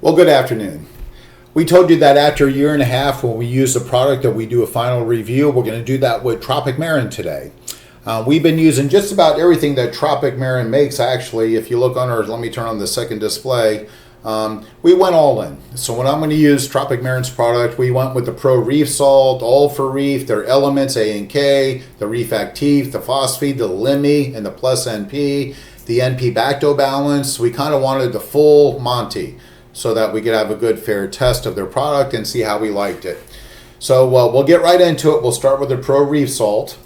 Well, good afternoon. We told you that after a year and a half when we use the product that we do a final review. We're going to do that with Tropic Marin today. We've been using just about everything that Tropic Marin makes. Actually, if you look on our, let me turn on the second display, we went all in. So when I'm going to use Tropic Marin's product, we went with the Pro Reef Salt, All For Reef, their elements, A and K, the Reef Actif, the Phos-Feed, the Limi, and the Plus NP, the NP Bacto-Balance. We kind of wanted the full Monty, so that we could have a good fair test of their product and see how we liked it. So we'll get right into it. We'll start with the Pro Reef Salt.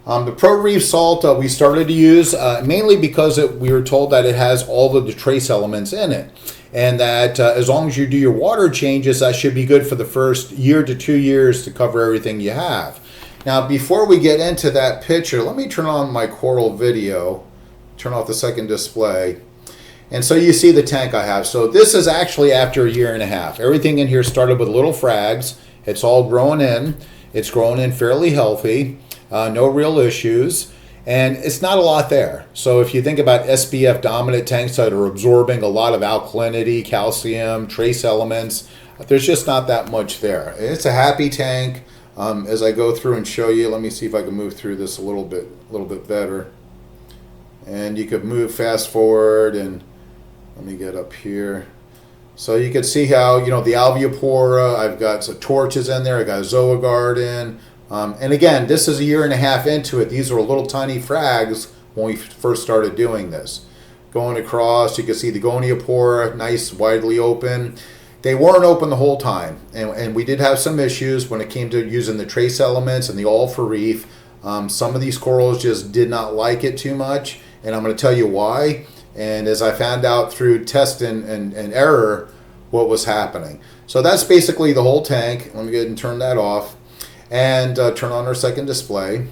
The Pro Reef Salt we started to use mainly because we were told that it has all of the trace elements in it, and that as long as you do your water changes, that should be good for the first year to 2 years to cover everything you have. Now, before we get into that picture, let me turn on my Coral video, turn off the second display. And so you see the tank I have. So this is actually after a year and a half. Everything in here started with little frags. It's all growing in. It's growing in fairly healthy. No real issues. And it's not a lot there. So if you think about SPF dominant tanks that are absorbing a lot of alkalinity, calcium, trace elements, there's just not that much there. It's a happy tank. As I go through and show you, let me see if I can move through this a little bit better. And you could move fast forward, and let me get up here. So you can see how, the alveopora, I've got some torches in there, I got a Zoa in. And again, this is a year and a half into it. These were little tiny frags when we first started doing this. Going across, you can see the goniopora, nice, widely open. They weren't open the whole time. And we did have some issues when it came to using the trace elements and the All For Reef. Some of these corals just did not like it too much. And I'm going to tell you why. And as I found out through test and error, what was happening. So that's basically the whole tank. Let me go ahead and turn that off. And turn on our second display.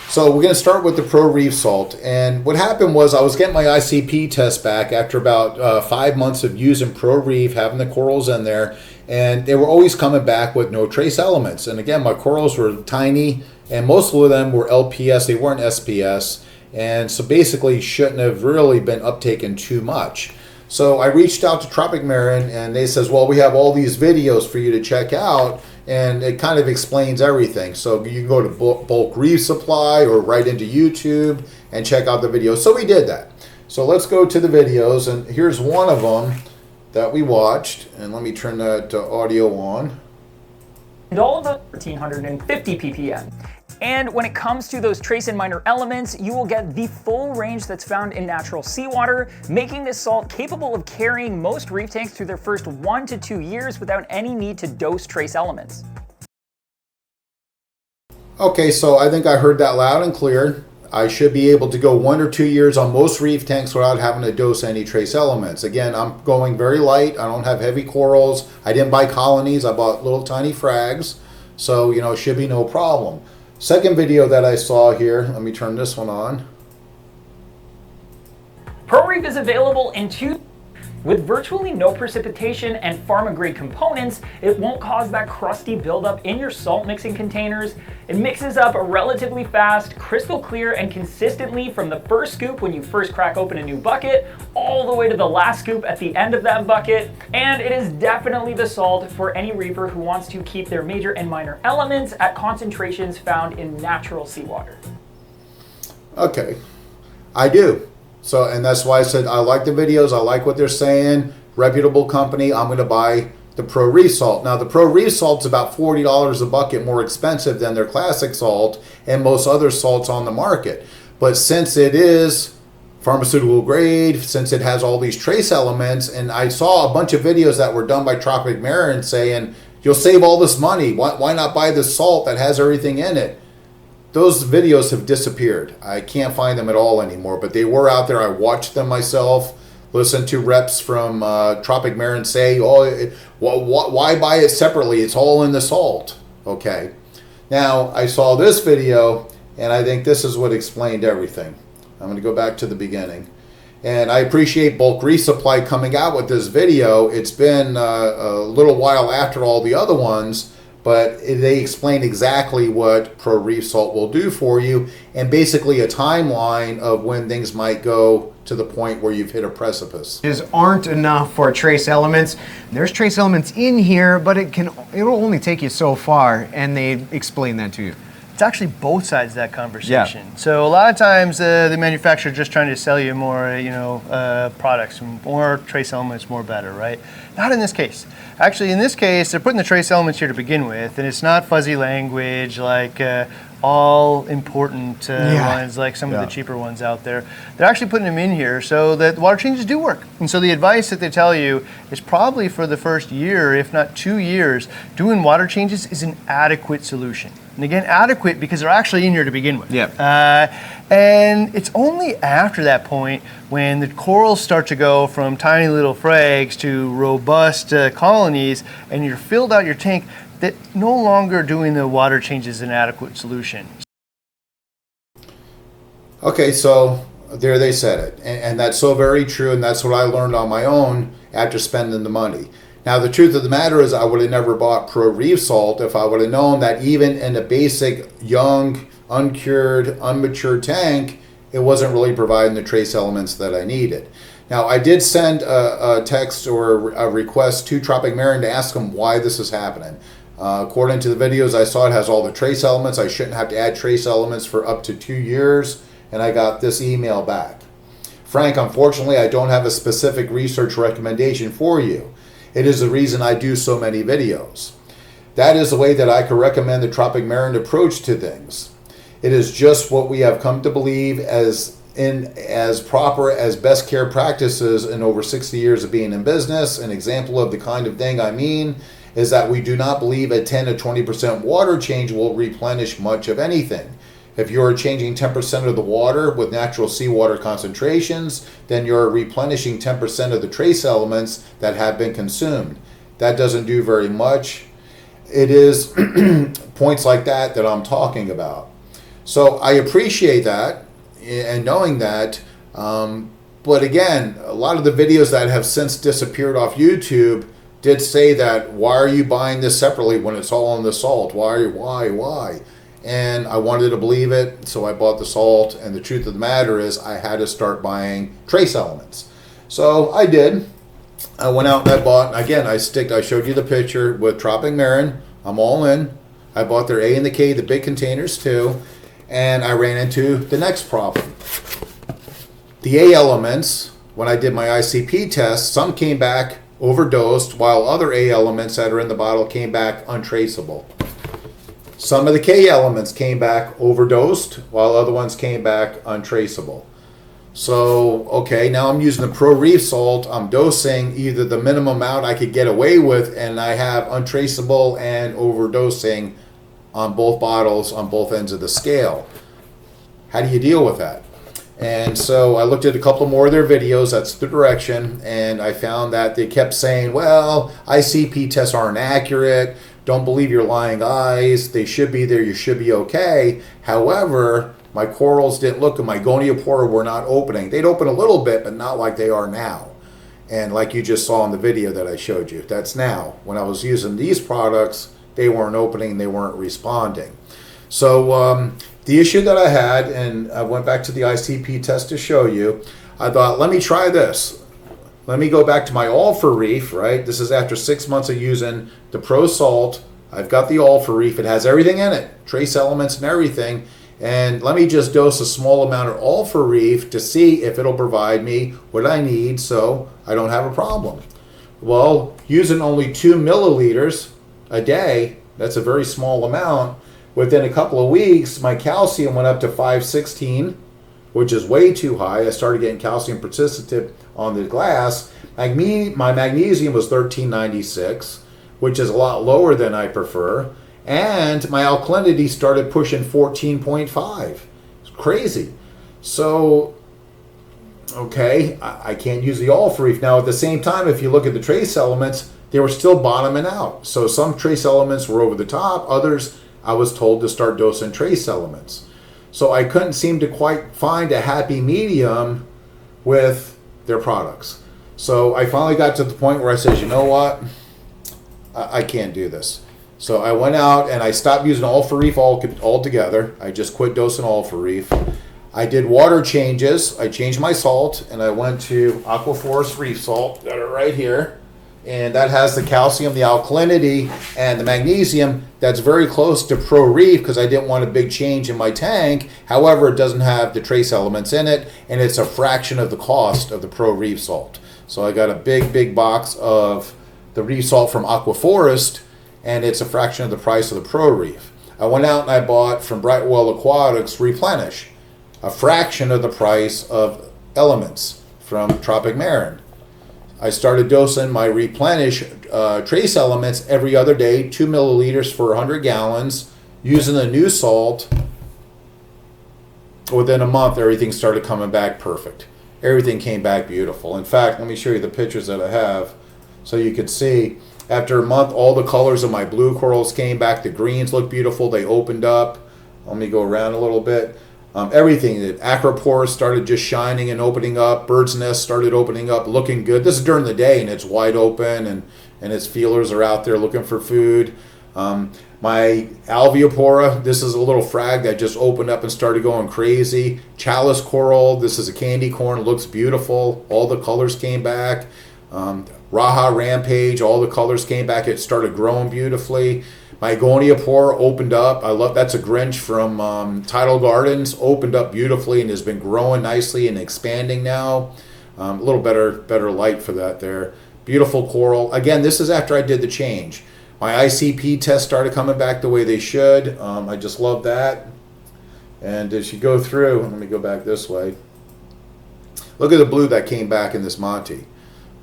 So we're going to start with the Pro Reef Salt. And what happened was I was getting my ICP test back after about 5 months of using Pro Reef, having the corals in there. And they were always coming back with no trace elements. And again, my corals were tiny, and most of them were LPS. They weren't SPS. And so basically shouldn't have really been uptaken too much. So I reached out to Tropic Marin, and they says, well, we have all these videos for you to check out, and it kind of explains everything. So you can go to Bulk Reef Supply or right into YouTube and check out the videos. So we did that. So let's go to the videos, and here's one of them that we watched. And let me turn that audio on. And all of them 1350 ppm. And when it comes to those trace and minor elements, you will get the full range that's found in natural seawater, making this salt capable of carrying most reef tanks through their first 1 to 2 years without any need to dose trace elements. Okay, so I think I heard that loud and clear. I should be able to go 1 or 2 years on most reef tanks without having to dose any trace elements. Again, I'm going very light. I don't have heavy corals. I didn't buy colonies. I bought little tiny frags. So, it should be no problem. Second video that I saw here, let me turn this one on. Pro Reef is available in with virtually no precipitation and pharma-grade components. It won't cause that crusty buildup in your salt mixing containers. It mixes up relatively fast, crystal clear, and consistently from the first scoop when you first crack open a new bucket, all the way to the last scoop at the end of that bucket. And it is definitely the salt for any reefer who wants to keep their major and minor elements at concentrations found in natural seawater. Okay, I do. So, and that's why I said I like the videos. I like what they're saying. Reputable company. I'm going to buy the Pro Reef Salt. Now, the Pro Reef Salt's about $40 a bucket more expensive than their classic salt and most other salts on the market. But since it is pharmaceutical grade, since it has all these trace elements, and I saw a bunch of videos that were done by Tropic Marin saying, you'll save all this money. Why not buy the salt that has everything in it? Those videos have disappeared. I can't find them at all anymore, but they were out there. I watched them myself, listened to reps from Tropic Marin say, why buy it separately? It's all in the salt. Okay. Now, I saw this video, and I think this is what explained everything. I'm going to go back to the beginning. And I appreciate Bulk Reef Supply coming out with this video. It's been a little while after all the other ones, but they explain exactly what Pro Reef Salt will do for you, and basically a timeline of when things might go to the point where you've hit a precipice. Aren't enough for trace elements. There's trace elements in here, but it'll only take you so far, and they explain that to you. It's actually both sides of that conversation. Yeah. So a lot of times the manufacturer just trying to sell you more, products, more trace elements, more better, right? Not in this case. Actually, in this case, they're putting the trace elements here to begin with, and it's not fuzzy language like all important ones like some of the cheaper ones out there. They're actually putting them in here so that water changes do work. And so the advice that they tell you is probably for the first year, if not 2 years, doing water changes is an adequate solution. And again, adequate because they're actually in here to begin with. And it's only after that point when the corals start to go from tiny little frags to robust colonies and you're filled out your tank that no longer doing the water changes is an adequate solution. Okay, so there they said it. And that's so very true, and that's what I learned on my own after spending the money. Now, the truth of the matter is I would have never bought Pro Reef Salt if I would have known that even in a basic, young, uncured, unmature tank, it wasn't really providing the trace elements that I needed. Now, I did send a text or a request to Tropic Marin to ask them why this is happening. According to the videos I saw, it has all the trace elements. I shouldn't have to add trace elements for up to 2 years, and I got this email back. Frank, unfortunately, I don't have a specific research recommendation for you. It is the reason I do so many videos. That is the way that I could recommend the Tropic Marin approach to things. It is just what we have come to believe as proper as best care practices in over 60 years of being in business. An example of the kind of thing I mean is that we do not believe a 10 to 20% water change will replenish much of anything. If you're changing 10% of the water with natural seawater concentrations, then you're replenishing 10% of the trace elements that have been consumed. That doesn't do very much. It is points like that that I'm talking about. So I appreciate that and knowing that. But again, a lot of the videos that have since disappeared off YouTube did say that, why are you buying this separately when it's all in the salt? Why? And I wanted to believe it, so I bought the salt, and the truth of the matter is I had to start buying trace elements. So I did. I went out and I bought, again, I showed you the picture with Tropic Marin. I'm all in. I bought their A and the K, the big containers too, and I ran into the next problem. The A elements, when I did my ICP test, some came back overdosed, while other A elements that are in the bottle came back untraceable. Some of the K elements came back overdosed, while other ones came back untraceable. So, okay, now I'm using the Pro Reef Salt. I'm dosing either the minimum amount I could get away with, and I have untraceable and overdosing on both bottles on both ends of the scale. How do you deal with that? And so I looked at a couple more of their videos, that's the direction, and I found that they kept saying, well, ICP tests aren't accurate. Don't believe your lying eyes. They should be there. You should be okay. However, my corals didn't look, and my goniopora were not opening. They'd open a little bit, but not like they are now. And like you just saw in the video that I showed you, that's now. When I was using these products, they weren't opening. They weren't responding. So the issue that I had, and I went back to the ICP test to show you, I thought, let me try this. Let me go back to my All For Reef, right? This is after 6 months of using the Pro Salt. I've got the All For Reef. It has everything in it, trace elements and everything. And let me just dose a small amount of All For Reef to see if it'll provide me what I need so I don't have a problem. Well, using only 2 milliliters a day, that's a very small amount. Within a couple of weeks, my calcium went up to 516, which is way too high. I started getting calcium precipitate on the glass. My magnesium was 1396, which is a lot lower than I prefer. And my alkalinity started pushing 14.5. It's crazy. So, okay, I can't use the All For Reef. Now, at the same time, if you look at the trace elements, they were still bottoming out. So some trace elements were over the top. Others, I was told to start dosing trace elements. So I couldn't seem to quite find a happy medium with their products. So I finally got to the point where I said, you know what? I can't do this. So I went out and I stopped using All For Reef altogether. I just quit dosing All For Reef. I did water changes. I changed my salt and I went to Aquaforest Reef Salt. Got it right here. And that has the calcium, the alkalinity, and the magnesium that's very close to Pro Reef because I didn't want a big change in my tank. However, it doesn't have the trace elements in it, and it's a fraction of the cost of the Pro Reef Salt. So I got a big box of the Reef Salt from Aquaforest, and it's a fraction of the price of the Pro Reef. I went out and I bought from Brightwell Aquatics Replenish, a fraction of the price of Elements from Tropic Marin. I started dosing my Replenish trace elements every other day, 2 milliliters for 100 gallons, using the new salt. Within a month, everything started coming back perfect. Everything came back beautiful. In fact, let me show you the pictures that I have so you can see. After a month, all the colors of my blue corals came back. The greens look beautiful. They opened up. Let me go around a little bit. Everything, the acropores started just shining and opening up. Bird's nest started opening up, looking good. This is during the day, and it's wide open, and its feelers are out there looking for food. My alveopora, this is a little frag that just opened up and started going crazy. Chalice coral, this is a candy corn, looks beautiful. All the colors came back. Raha Rampage, all the colors came back. It started growing beautifully. My goniopora opened up. I love that's a Grinch from Tidal Gardens. Opened up beautifully and has been growing nicely and expanding now. A little better light for that there. Beautiful coral. Again, this is after I did the change. My ICP tests started coming back the way they should. I just love that. And as you go through, let me go back this way. Look at the blue that came back in this Monty.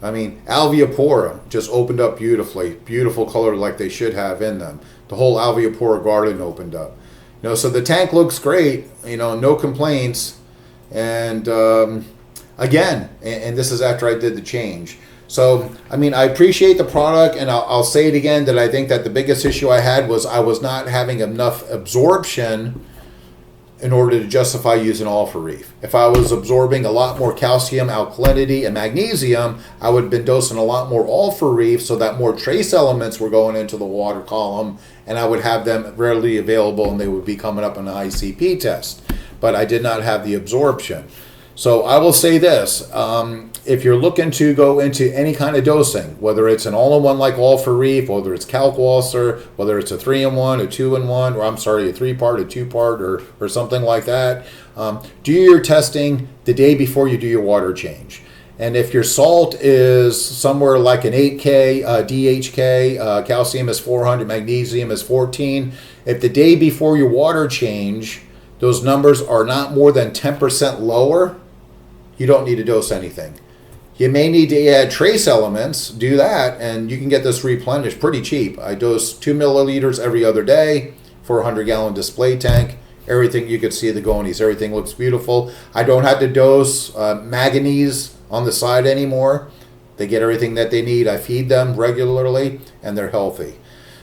I mean, alveopora just opened up beautifully. Beautiful color like they should have in them. The whole alveopora garden opened up. So the tank looks great. No complaints. And again, and this is after I did the change. So, I mean, I appreciate the product, and I'll say it again that I think that the biggest issue I had was I was not having enough absorption in order to justify using All For Reef. If I was absorbing a lot more calcium, alkalinity, and magnesium, I would have been dosing a lot more All For Reef so that more trace elements were going into the water column, and I would have them readily available and they would be coming up on an ICP test. But I did not have the absorption. So I will say this, if you're looking to go into any kind of dosing, whether it's an all-in-one like All For Reef, whether it's Kalkwasser, whether it's a 3-in-1, a 2-in-1, or I'm sorry, a 3-part, a 2-part, or something like that, do your testing the day before you do your water change. And if your salt is somewhere like an 8K, DHK, calcium is 400, magnesium is 14, if the day before your water change, those numbers are not more than 10% lower, you don't need to dose anything. You may need to add trace elements, do that, and you can get this replenished pretty cheap. I dose 2 milliliters every other day for a 100-gallon display tank. Everything, you could see the gonies, everything looks beautiful. I don't have to dose manganese on the side anymore. They get everything that they need. I feed them regularly, and they're healthy.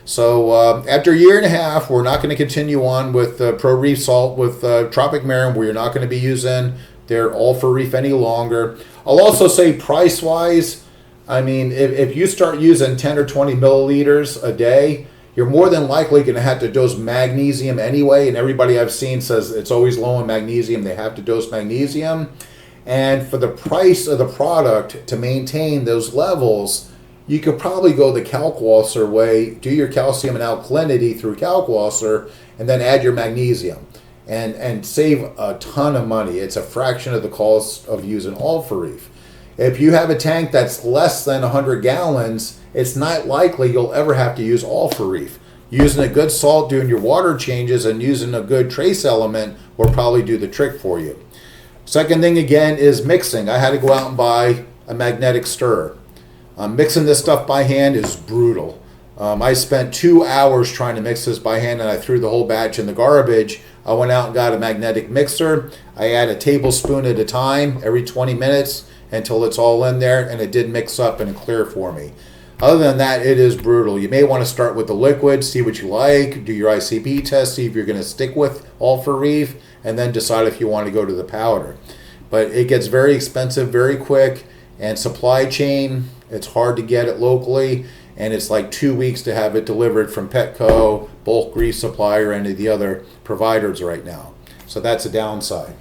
So after a year and a half, we're not going to continue on with Pro Reef Salt with Tropic Marin. We're not going to be using their All For Reef any longer. I'll also say price-wise, I mean, if you start using 10 or 20 milliliters a day, you're more than likely going to have to dose magnesium anyway. And everybody I've seen says it's always low in magnesium. They have to dose magnesium. And for the price of the product to maintain those levels, you could probably go the Kalkwasser way, do your calcium and alkalinity through Kalkwasser, and then add your magnesium and save a ton of money. It's a fraction of the cost of using All For Reef. If you have a tank that's less than 100 gallons, it's not likely you'll ever have to use All For Reef. Using a good salt, doing your water changes, and using a good trace element will probably do the trick for you. Second thing again is mixing. I had to go out and buy a magnetic stirrer. Mixing this stuff by hand is brutal. I spent 2 hours trying to mix this by hand, and I threw the whole batch in the garbage. I went out and got a magnetic mixer. I add a tablespoon at a time every 20 minutes until it's all in there, and it did mix up and clear for me. Other than that, it is brutal. You may want to start with the liquid, see what you like, do your ICP test, see if you're going to stick with All For Reef, and then decide if you want to go to the powder. But it gets very expensive very quick, and supply chain, it's hard to get it locally. and it's like 2 weeks to have it delivered from Petco, bulk grease supplier, and any of the other providers right now. So that's a downside.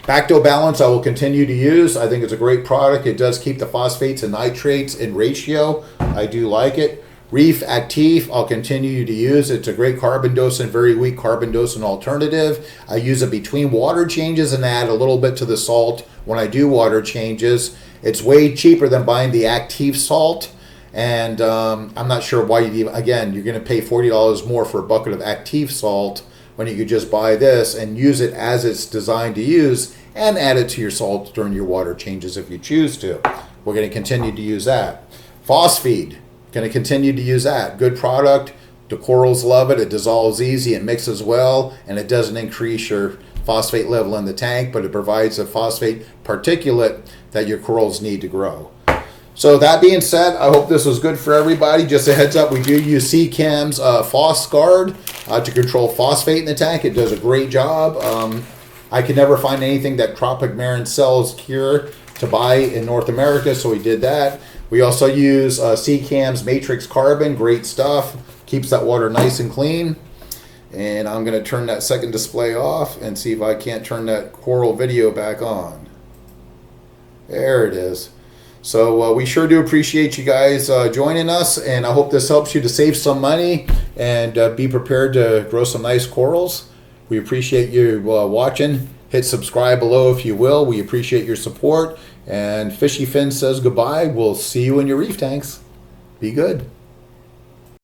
Bacto-Balance I will continue to use. I think it's a great product. It does keep the phosphates and nitrates in ratio. I do like it. Reef Actif I'll continue to use. It's a great carbon dosing, very weak carbon dosing alternative. I use it between water changes and add a little bit to the salt when I do water changes. It's way cheaper than buying the Active salt. And I'm not sure why you're going to pay $40 more for a bucket of Active salt when you could just buy this and use it as it's designed to use and add it to your salt during your water changes if you choose to. We're going to continue to use that. Phos-Feed, going to continue to use that. Good product. The corals love it. It dissolves easy. It mixes well, and it doesn't increase your phosphate level in the tank, but it provides a phosphate particulate that your corals need to grow. So that being said, I hope this was good for everybody. Just a heads up, we do use Seachem's Phos Guard to control phosphate in the tank. It does a great job. I could never find anything that Tropic Marin sells here to buy in North America, so we did that. We also use Seachem's Matrix Carbon, great stuff. Keeps that water nice and clean. And I'm going to turn that second display off and see if I can't turn that coral video back on. There it is. So we sure do appreciate you guys joining us, and I hope this helps you to save some money and be prepared to grow some nice corals. We appreciate you watching. Hit subscribe below if you will. We appreciate your support. And FishyFins says goodbye. We'll see you in your reef tanks. Be good.